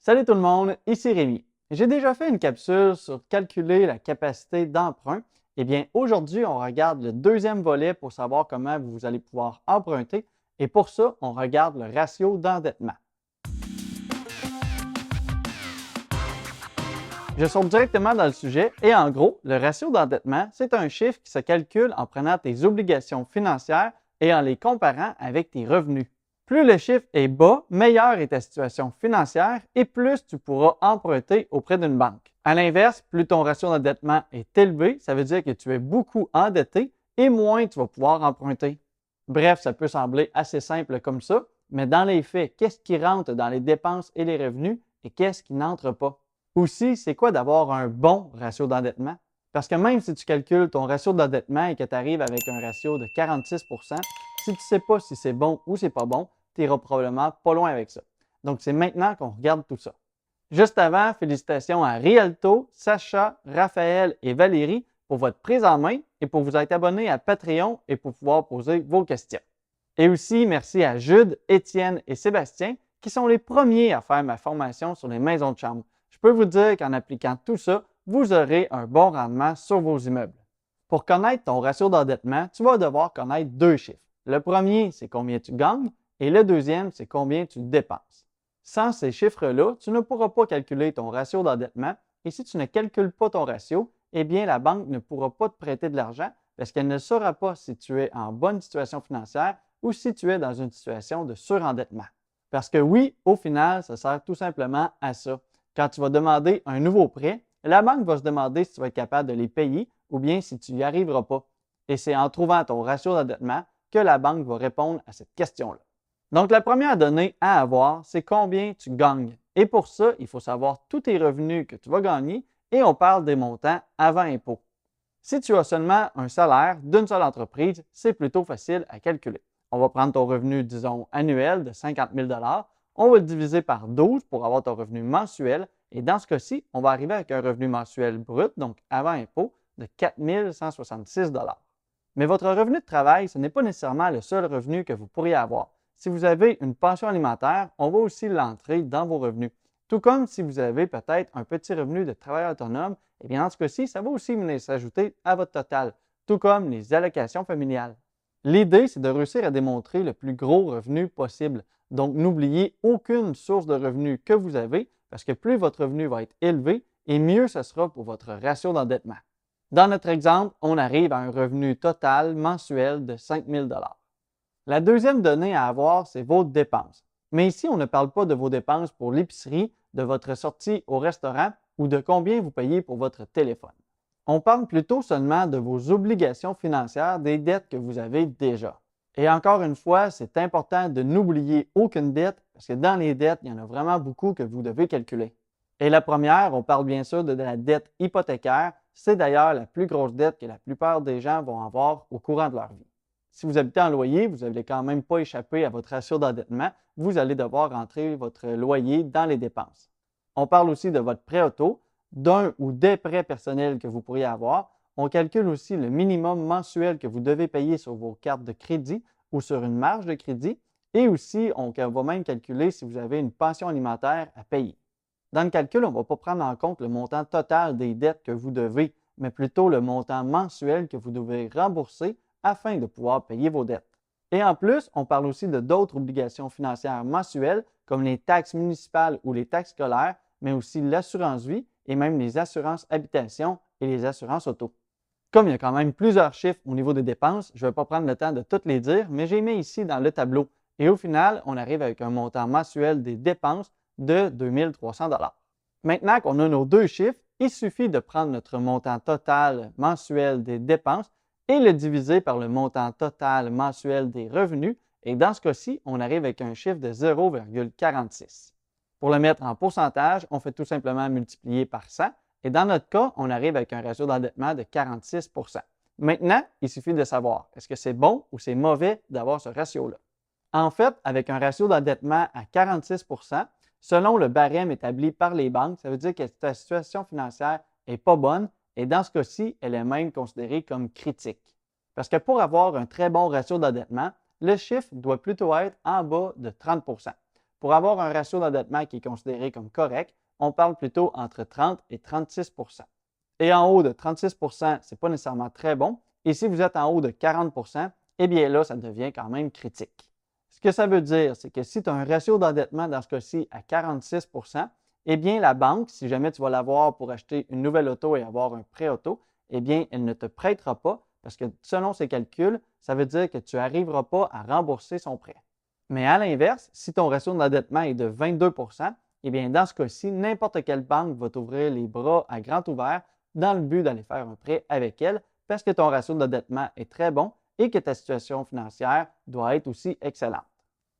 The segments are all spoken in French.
Salut tout le monde, ici Rémi. J'ai déjà fait une capsule sur calculer la capacité d'emprunt. Eh bien, aujourd'hui, on regarde le deuxième volet pour savoir comment vous allez pouvoir emprunter. Et pour ça, on regarde le ratio d'endettement. Je saute directement dans le sujet et en gros, le ratio d'endettement, c'est un chiffre qui se calcule en prenant tes obligations financières et en les comparant avec tes revenus. Plus le chiffre est bas, meilleure est ta situation financière et plus tu pourras emprunter auprès d'une banque. À l'inverse, plus ton ratio d'endettement est élevé, ça veut dire que tu es beaucoup endetté et moins tu vas pouvoir emprunter. Bref, ça peut sembler assez simple comme ça, mais dans les faits, qu'est-ce qui rentre dans les dépenses et les revenus et qu'est-ce qui n'entre pas? Aussi, c'est quoi d'avoir un bon ratio d'endettement? Parce que même si tu calcules ton ratio d'endettement et que tu arrives avec un ratio de 46 si tu ne sais pas si c'est bon ou c'est pas bon, tu n'iras probablement pas loin avec ça. Donc, c'est maintenant qu'on regarde tout ça. Juste avant, félicitations à Rialto, Sacha, Raphaël et Valérie pour votre prise en main et pour vous être abonnés à Patreon et pour pouvoir poser vos questions. Et aussi, merci à Jude, Étienne et Sébastien qui sont les premiers à faire ma formation sur les maisons de chambre. Je peux vous dire qu'en appliquant tout ça, vous aurez un bon rendement sur vos immeubles. Pour connaître ton ratio d'endettement, tu vas devoir connaître deux chiffres. Le premier, c'est combien tu gagnes et le deuxième, c'est combien tu dépenses. Sans ces chiffres-là, tu ne pourras pas calculer ton ratio d'endettement et si tu ne calcules pas ton ratio, eh bien la banque ne pourra pas te prêter de l'argent parce qu'elle ne saura pas si tu es en bonne situation financière ou si tu es dans une situation de surendettement. Parce que oui, au final, ça sert tout simplement à ça. Quand tu vas demander un nouveau prêt, la banque va se demander si tu vas être capable de les payer ou bien si tu n'y arriveras pas. Et c'est en trouvant ton ratio d'endettement que la banque va répondre à cette question-là. Donc, la première donnée à avoir, c'est combien tu gagnes. Et pour ça, il faut savoir tous tes revenus que tu vas gagner et on parle des montants avant impôt. Si tu as seulement un salaire d'une seule entreprise, c'est plutôt facile à calculer. On va prendre ton revenu, disons, annuel de 50 000 on va le diviser par 12 pour avoir ton revenu mensuel. Et dans ce cas-ci, on va arriver avec un revenu mensuel brut, donc avant impôt, de 4 166 Mais votre revenu de travail, ce n'est pas nécessairement le seul revenu que vous pourriez avoir. Si vous avez une pension alimentaire, on va aussi l'entrer dans vos revenus. Tout comme si vous avez peut-être un petit revenu de travailleur autonome, eh bien dans ce cas-ci, ça va aussi venir s'ajouter à votre total, tout comme les allocations familiales. L'idée, c'est de réussir à démontrer le plus gros revenu possible. Donc, n'oubliez aucune source de revenus que vous avez parce que plus votre revenu va être élevé et mieux ce sera pour votre ratio d'endettement. Dans notre exemple, on arrive à un revenu total mensuel de 5 000 La deuxième donnée à avoir, c'est vos dépenses. Mais ici, on ne parle pas de vos dépenses pour l'épicerie, de votre sortie au restaurant ou de combien vous payez pour votre téléphone. On parle plutôt seulement de vos obligations financières, des dettes que vous avez déjà. Et encore une fois, c'est important de n'oublier aucune dette parce que dans les dettes, il y en a vraiment beaucoup que vous devez calculer. Et la première, on parle bien sûr de la dette hypothécaire. C'est d'ailleurs la plus grosse dette que la plupart des gens vont avoir au courant de leur vie. Si vous habitez en loyer, vous n'allez quand même pas échapper à votre ratio d'endettement. Vous allez devoir rentrer votre loyer dans les dépenses. On parle aussi de votre prêt auto, d'un ou des prêts personnels que vous pourriez avoir. On calcule aussi le minimum mensuel que vous devez payer sur vos cartes de crédit ou sur une marge de crédit. Et aussi, on va même calculer si vous avez une pension alimentaire à payer. Dans le calcul, on ne va pas prendre en compte le montant total des dettes que vous devez, mais plutôt le montant mensuel que vous devez rembourser afin de pouvoir payer vos dettes. Et en plus, on parle aussi de d'autres obligations financières mensuelles comme les taxes municipales ou les taxes scolaires, mais aussi l'assurance vie et même les assurances habitation et les assurances auto. Comme il y a quand même plusieurs chiffres au niveau des dépenses, je ne vais pas prendre le temps de toutes les dire, mais j'ai mis ici dans le tableau. Et au final, on arrive avec un montant mensuel des dépenses de 2 300 $. Maintenant qu'on a nos deux chiffres, il suffit de prendre notre montant total mensuel des dépenses et le diviser par le montant total mensuel des revenus. Et dans ce cas-ci, on arrive avec un chiffre de 0,46. Pour le mettre en pourcentage, on fait tout simplement multiplier par 100. Et dans notre cas, on arrive avec un ratio d'endettement de 46 Maintenant, il suffit de savoir, est-ce que c'est bon ou c'est mauvais d'avoir ce ratio-là? En fait, avec un ratio d'endettement à 46 selon le barème établi par les banques, ça veut dire que ta situation financière n'est pas bonne et dans ce cas-ci, elle est même considérée comme critique. Parce que pour avoir un très bon ratio d'endettement, le chiffre doit plutôt être en bas de 30 pour avoir un ratio d'endettement qui est considéré comme correct, on parle plutôt entre 30 et 36 %. Et en haut de 36 %, ce n'est pas nécessairement très bon. Et si vous êtes en haut de 40 %, eh bien là, ça devient quand même critique. Ce que ça veut dire, c'est que si tu as un ratio d'endettement dans ce cas-ci à 46 %, eh bien la banque, si jamais tu vas l'avoir pour acheter une nouvelle auto et avoir un prêt auto, eh bien elle ne te prêtera pas parce que selon ses calculs, ça veut dire que tu n'arriveras pas à rembourser son prêt. Mais à l'inverse, si ton ratio d'endettement est de 22 %, eh bien dans ce cas-ci, n'importe quelle banque va t'ouvrir les bras à grand ouvert dans le but d'aller faire un prêt avec elle parce que ton ratio d'endettement est très bon et que ta situation financière doit être aussi excellente.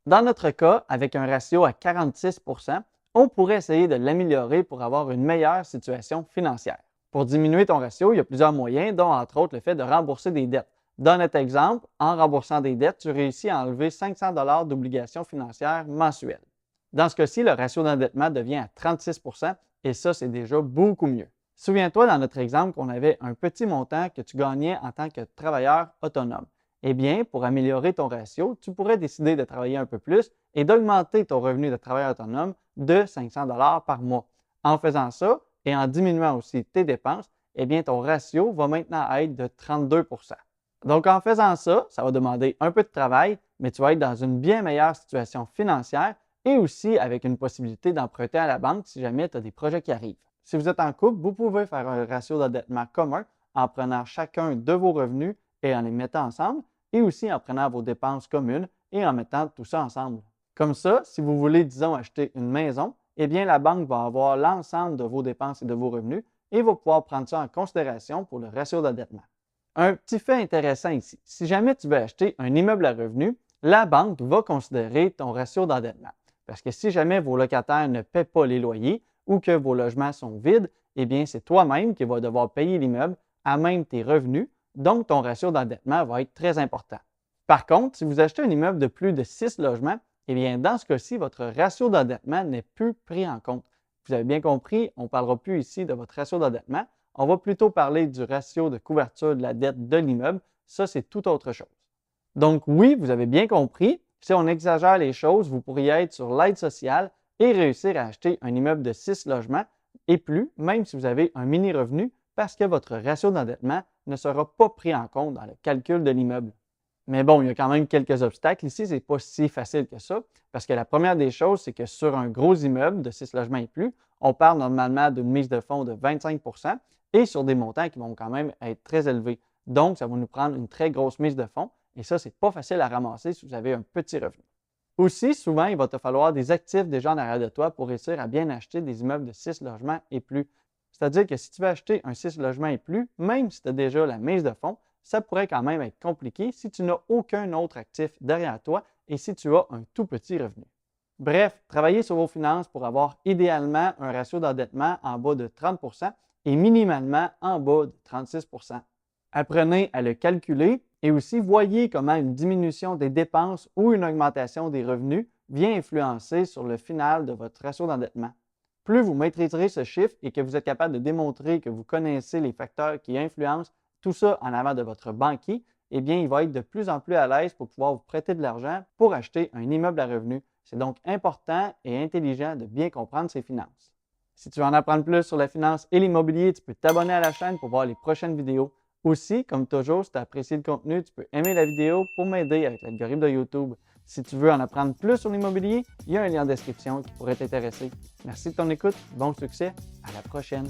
Dans notre cas, avec un ratio à 46 %, on pourrait essayer de l'améliorer pour avoir une meilleure situation financière. Pour diminuer ton ratio, il y a plusieurs moyens, dont entre autres le fait de rembourser des dettes. Dans notre exemple, en remboursant des dettes, tu réussis à enlever 500 $ d'obligations financières mensuelles. Dans ce cas-ci, le ratio d'endettement devient à 36 % et ça, c'est déjà beaucoup mieux. Souviens-toi dans notre exemple qu'on avait un petit montant que tu gagnais en tant que travailleur autonome. Eh bien, pour améliorer ton ratio, tu pourrais décider de travailler un peu plus et d'augmenter ton revenu de travailleur autonome de 500 $ par mois. En faisant ça et en diminuant aussi tes dépenses, eh bien, ton ratio va maintenant être de 32 %. Donc, en faisant ça, ça va demander un peu de travail, mais tu vas être dans une bien meilleure situation financière et aussi avec une possibilité d'emprunter à la banque si jamais tu as des projets qui arrivent. Si vous êtes en couple, vous pouvez faire un ratio d'endettement commun en prenant chacun de vos revenus et en les mettant ensemble, et aussi en prenant vos dépenses communes et en mettant tout ça ensemble. Comme ça, si vous voulez, disons, acheter une maison, eh bien, la banque va avoir l'ensemble de vos dépenses et de vos revenus et va pouvoir prendre ça en considération pour le ratio d'endettement. Un petit fait intéressant ici, si jamais tu veux acheter un immeuble à revenus, la banque va considérer ton ratio d'endettement. Parce que si jamais vos locataires ne paient pas les loyers ou que vos logements sont vides, eh bien, c'est toi-même qui vas devoir payer l'immeuble à même tes revenus, donc ton ratio d'endettement va être très important. Par contre, si vous achetez un immeuble de plus de 6 logements, eh bien, dans ce cas-ci, votre ratio d'endettement n'est plus pris en compte. Vous avez bien compris, on ne parlera plus ici de votre ratio d'endettement, on va plutôt parler du ratio de couverture de la dette de l'immeuble. Ça, c'est tout autre chose. Donc oui, vous avez bien compris, si on exagère les choses, vous pourriez être sur l'aide sociale et réussir à acheter un immeuble de 6 logements et plus, même si vous avez un mini-revenu, parce que votre ratio d'endettement ne sera pas pris en compte dans le calcul de l'immeuble. Mais bon, il y a quand même quelques obstacles ici, ce n'est pas si facile que ça, parce que la première des choses, c'est que sur un gros immeuble de 6 logements et plus, on parle normalement d'une mise de fonds de 25 % et sur des montants qui vont quand même être très élevés. Donc, ça va nous prendre une très grosse mise de fonds et ça, ce n'est pas facile à ramasser si vous avez un petit revenu. Aussi, souvent, il va te falloir des actifs déjà en arrière de toi pour réussir à bien acheter des immeubles de 6 logements et plus. C'est-à-dire que si tu veux acheter un 6 logements et plus, même si tu as déjà la mise de fonds, ça pourrait quand même être compliqué si tu n'as aucun autre actif derrière toi et si tu as un tout petit revenu. Bref, travaillez sur vos finances pour avoir idéalement un ratio d'endettement en bas de 30 % et minimalement en bas de 36 %. Apprenez à le calculer et aussi voyez comment une diminution des dépenses ou une augmentation des revenus vient influencer sur le final de votre ratio d'endettement. Plus vous maîtriserez ce chiffre et que vous êtes capable de démontrer que vous connaissez les facteurs qui influencent tout ça en avant de votre banquier, eh bien, il va être de plus en plus à l'aise pour pouvoir vous prêter de l'argent pour acheter un immeuble à revenus. C'est donc important et intelligent de bien comprendre ses finances. Si tu veux en apprendre plus sur la finance et l'immobilier, tu peux t'abonner à la chaîne pour voir les prochaines vidéos. Aussi, comme toujours, si tu as apprécié le contenu, tu peux aimer la vidéo pour m'aider avec l'algorithme de YouTube. Si tu veux en apprendre plus sur l'immobilier, il y a un lien en description qui pourrait t'intéresser. Merci de ton écoute, bon succès, à la prochaine!